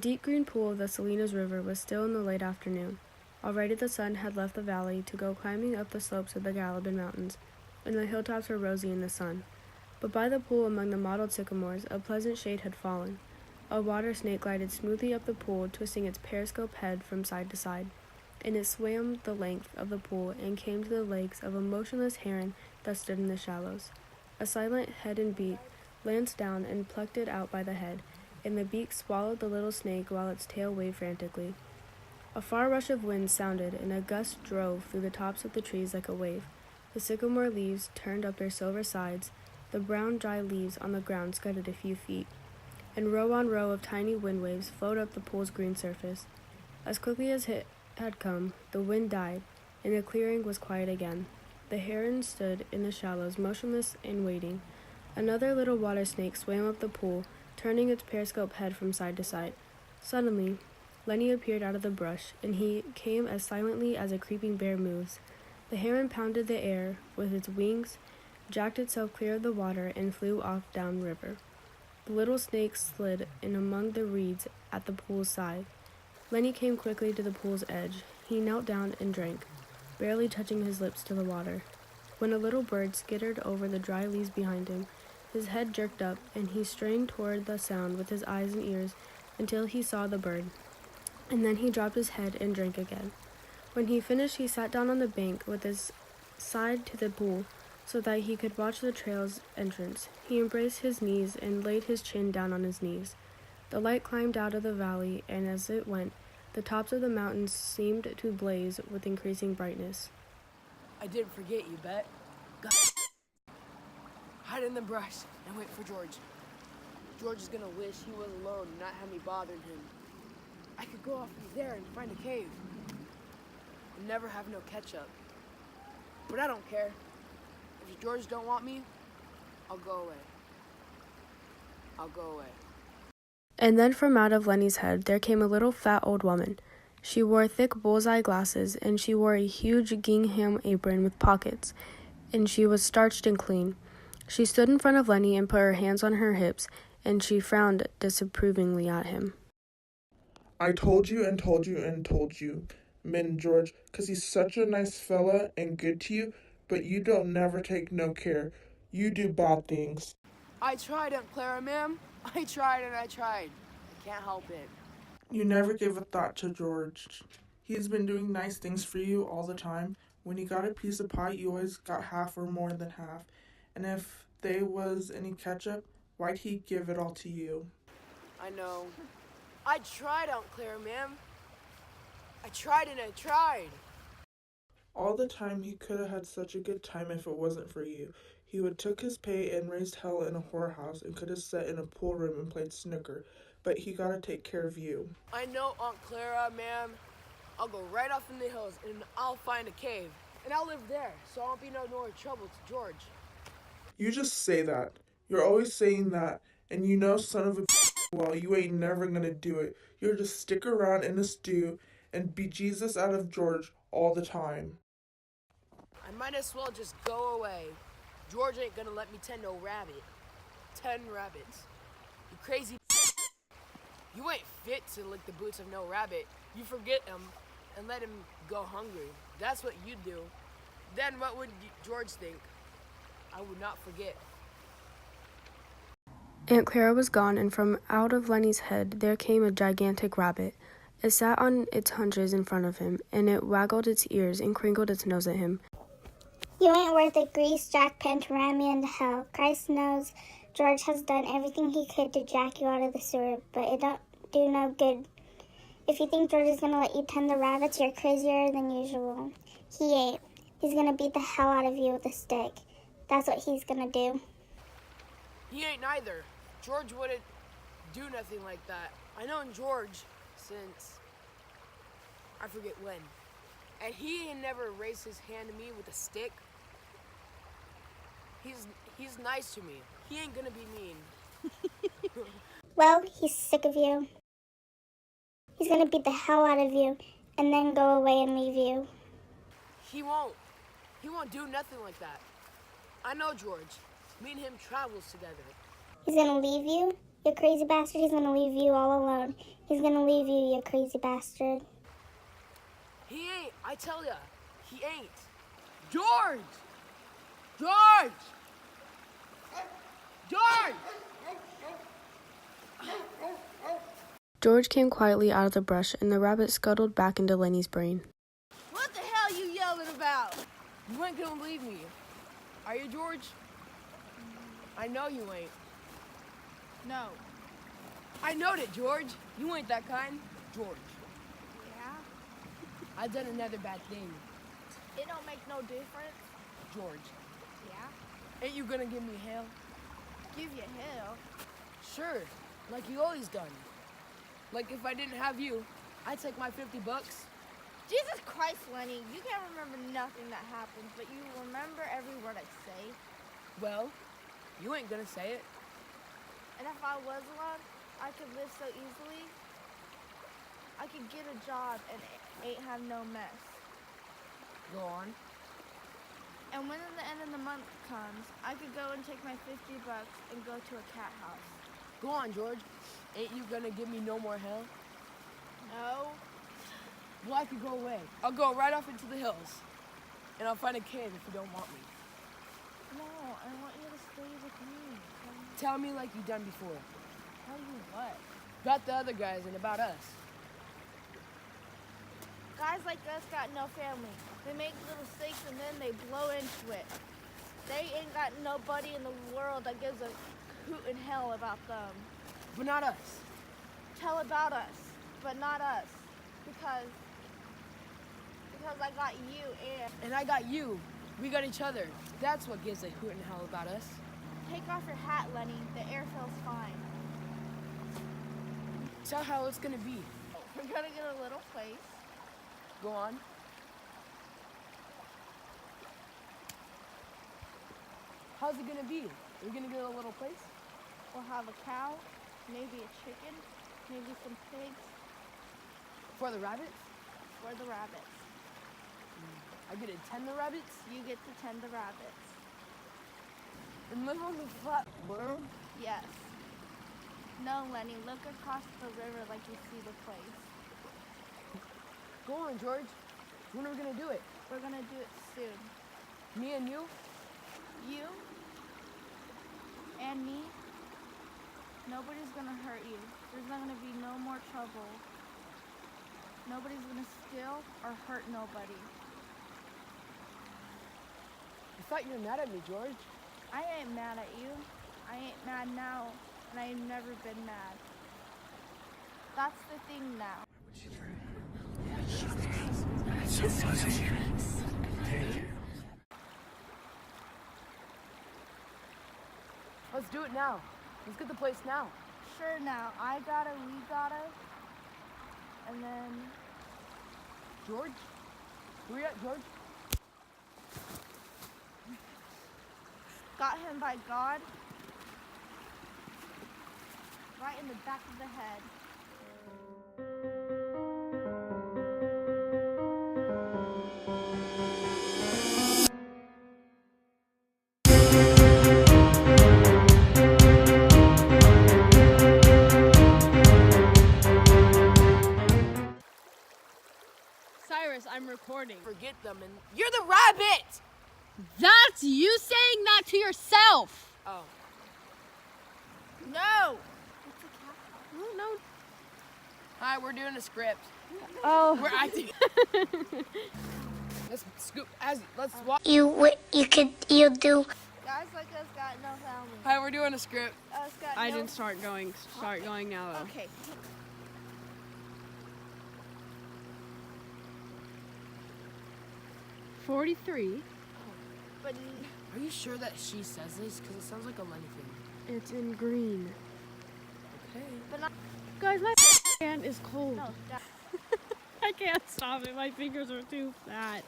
deep green pool of the Salinas River was still in the late afternoon. Already the sun had left the valley to go climbing up the slopes of the Gallivan Mountains, and the hilltops were rosy in the sun. But by the pool among the mottled sycamores a pleasant shade had fallen. A water snake glided smoothly up the pool, twisting its periscope head from side to side, and it swam the length of the pool and came to the legs of a motionless heron that stood in the shallows. A silent head and beak lanced down and plucked it out by the head, and the beak swallowed the little snake while its tail waved frantically. A far rush of wind sounded, and a gust drove through the tops of the trees like a wave. The sycamore leaves turned up their silver sides, the brown dry leaves on the ground scudded a few feet, and row on row of tiny wind waves flowed up the pool's green surface. As quickly as it had come, the wind died, and the clearing was quiet again. The heron stood in the shallows, motionless and waiting. Another little water snake swam up the pool, turning its periscope head from side to side. Suddenly, Lenny appeared out of the brush, and he came as silently as a creeping bear moves. The heron pounded the air with its wings, jacked itself clear of the water, and flew off down river. The little snake slid in among the reeds at the pool's side. Lenny came quickly to the pool's edge. He knelt down and drank, barely touching his lips to the water. When a little bird skittered over the dry leaves behind him, his head jerked up, and he strained toward the sound with his eyes and ears until he saw the bird, and then he dropped his head and drank again. When he finished, he sat down on the bank with his side to the pool so that he could watch the trail's entrance. He embraced his knees and laid his chin down on his knees. The light climbed out of the valley, and as it went, the tops of the mountains seemed to blaze with increasing brightness. I didn't forget you, Bet. Go. Hide in the brush and wait for George. George is gonna wish he was alone and not have me bothering him. I could go off there and find a cave and never have no catch-up. But I don't care. If George don't want me, I'll go away. I'll go away. And then from out of Lenny's head there came a little fat old woman. She wore thick bullseye glasses, and she wore a huge gingham apron with pockets, and she was starched and clean. She stood in front of Lenny and put her hands on her hips, and she frowned disapprovingly at him. I told you and told you and told you, Min George, 'cause he's such a nice fella and good to you, but you don't never take no care. You do bad things. I tried, Aunt Clara, ma'am. I tried and I tried. I can't help it. You never give a thought to George. He's been doing nice things for you all the time. When you got a piece of pie, you always got half or more than half. And if there was any ketchup, why'd he give it all to you? I know. I tried, Aunt Clara, ma'am. I tried and I tried. All the time he could have had such a good time if it wasn't for you. He would took his pay and raised hell in a whorehouse and could have sat in a pool room and played snooker. But he gotta take care of you. I know, Aunt Clara, ma'am. I'll go right off in the hills and I'll find a cave. And I'll live there, so I won't be no more trouble to George. You just say that. You're always saying that, and you know, son of a well, you ain't never gonna do it. You'll just stick around in a stew and be Jesus out of George all the time. I might as well just go away. George ain't gonna let me tend no rabbit. 10 rabbits. You crazy. You ain't fit to lick the boots of no rabbit. You forget him and let him go hungry. That's what you do. Then what would George think? I would not forget. Aunt Clara was gone, and from out of Lenny's head there came a gigantic rabbit. It sat on its haunches in front of him, and it waggled its ears and crinkled its nose at him. You ain't worth a grease jack pen to ram me into hell. Christ knows George has done everything he could to jack you out of the sewer, but it don't do no good. If you think George is going to let you tend the rabbits, you're crazier than usual. He ain't. He's going to beat the hell out of you with a stick. That's what he's going to do. He ain't neither. George wouldn't do nothing like that. I known George since I forget when. And he ain't never raised his hand to me with a stick. He's nice to me. He ain't gonna be mean. Well, he's sick of you. He's gonna beat the hell out of you and then go away and leave you. He won't. He won't do nothing like that. I know George. Me and him travels together. He's gonna leave you? You crazy bastard. He's gonna leave you all alone. He's gonna leave you, you crazy bastard. He ain't. I tell ya, he ain't. George! George! George! George came quietly out of the brush, and the rabbit scuttled back into Lenny's brain. What the hell you yelling about? You ain't gonna believe me. Are you, George? I know you ain't. No. I knowed it, George. You ain't that kind. George. Yeah? I done another bad thing. It don't make no difference. George. Yeah? Ain't you gonna give me hell? Give you hell. Sure, like you always done. Like if I didn't have you, I'd take my $50. Jesus Christ, Lenny, you can't remember nothing that happens, but you remember every word I say. Well, you ain't gonna say it. And if I was alone, I could live so easily. I could get a job and ain't have no mess. Go on. And when the end of the month comes, I could go and take my $50 and go to a cat house. Go on, George. Ain't you gonna give me no more hell? No. Well, I could go away. I'll go right off into the hills. And I'll find a kid if you don't want me. No, I want you to stay with me. Tell me like you done before. Tell you what? About the other guys and about us. Guys like us got no family. They make little mistakes and then they blow into it. They ain't got nobody in the world that gives a hoot in hell about them. But not us. Tell about us, but not us. Because I got you And I got you. We got each other. That's what gives a hoot in hell about us. take off your hat, Lenny. The air feels fine. Tell how it's gonna be. We're gonna get a little place. Go on. How's it gonna be? We're gonna get a little place? We'll have a cow, maybe a chicken, maybe some pigs For the rabbits? for the rabbits. I get to tend the rabbits You get to tend the rabbits. and live on the flat world? Yes. No, Lenny, look across the river like you see the place. Go on, George. When are we gonna do it? We're gonna do it soon. Me and you? You and me, nobody's gonna hurt you. There's not gonna be no more trouble. Nobody's gonna steal or hurt nobody. I thought you were mad at me, George. I ain't mad at you. I ain't mad now, and I ain't never been mad. That's the thing now. Let's do it now. Let's get the place now. Sure now, I gotta, we gotta, and then George? Where you at, George? got him by God, right in the back of the head. Cyrus, I'm recording. Forget them and you're the rabbit! That's you saying that to yourself. Oh. No! No. Hi, we're doing a script. Oh. We're acting. Let's scoop. Let's walk. You do. Guys like us got no family. Hi, we're doing a script. Us got I no... didn't start going now though. Okay. 43. But Are you sure that she says this? Because it sounds like a Lenny thing. It's in green. Okay. not... Guys, my hand is cold. No, stop. I can't stop it. My fingers are too fat.